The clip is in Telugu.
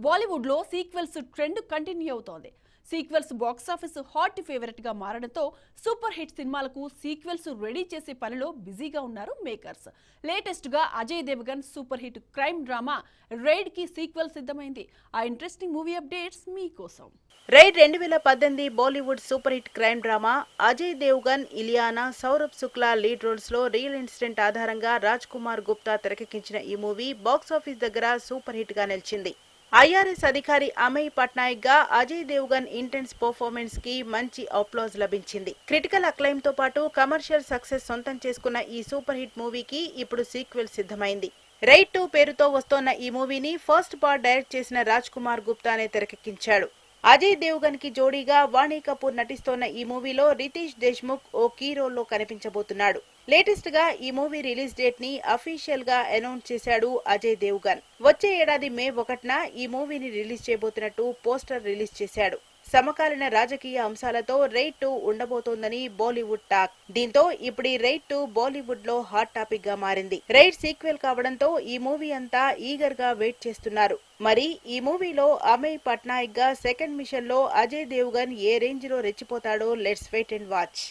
బాలీవుడ్ లో సీక్వెల్స్ ట్రెండ్ కంటిన్యూ అవుతోంది. సీక్వెల్స్ బాక్సాఫీస్ హాట్ ఫేవరెట్ గా మారడంతో సూపర్ హిట్ సినిమాలకు సీక్వెల్స్ రెడీ చేసే పనిలో బిజీగా ఉన్నారు మేకర్స్. లేటెస్ట్ గా Ajay Devgan super hit crime drama Raid కి సీక్వెల్ సిద్ధమైంది. ఆ ఇంట్రెస్టింగ్ మూవీ అప్డేట్స్ మీకోసం. Raid 2018 Bollywood super hit crime drama Ajay Devgan, Ileana, Saurabh Shukla lead roles లో రియల్ ఇన్సిడెంట్ ఆధారంగా రాజ్ కుమార్ గుప్తా తెరకెక్కించిన ఈ మూవీ బాక్సాఫీస్ దగ్గర సూపర్ హిట్ గా నిలిచింది. ఐఆర్ఎస్ అధికారి అమయ్ పట్నాయక్ గా అజయ్ దేవ్గన్ ఇంటెన్స్ పర్ఫార్మెన్స్ కి మంచి అప్లాజ్ లభించింది. క్రిటికల్ అక్లైమ్ తో పాటు కమర్షియల్ సక్సెస్ సొంతం చేసుకున్న ఈ సూపర్ హిట్ మూవీకి ఇప్పుడు సీక్వెల్ సిద్ధమైంది. రైడ్ 2 పేరుతో వస్తోన్న ఈ మూవీని ఫస్ట్ పార్ట్ డైరెక్ట్ చేసిన రాజ్ కుమార్ గుప్తానే తెరకెక్కించాడు. అజయ్ దేవ్గన్ కి జోడీగా వాణి కపూర్ నటిస్తోన్న ఈ మూవీలో రితేష్ దేశ్ముఖ్ ఓ కీ రోల్ లో కనిపించబోతున్నాడు. లేటెస్ట్ గా ఈ మూవీ రిలీజ్ డేట్ ని అఫీషియల్ గా అనౌన్స్ చేశాడు అజయ్ దేవ్గన్. వచ్చే ఏడాది మే 1న ఈ మూవీని రిలీజ్ చేయబోతున్నట్టు పోస్టర్ రిలీజ్ చేశాడు. సమకాలీన రాజకీయ అంశాలతో రైడ్ 2 ఉండబోతోందని బాలీవుడ్ టాక్. దీంతో ఇప్పుడు ఈ రైడ్ 2 బాలీవుడ్ లో హాట్ టాపిక్ గా మారింది. రైడ్ సీక్వెల్ కావడంతో ఈ మూవీ అంతా ఈగర్ గా వెయిట్ చేస్తున్నారు. మరి ఈ మూవీలో అమయ్ పట్నాయక్ గా సెకండ్ మిషన్ లో అజయ్ దేవ్గన్ ఏ రేంజ్ లో రెచ్చిపోతాడో లెట్స్ వెయిట్ అండ్ వాచ్.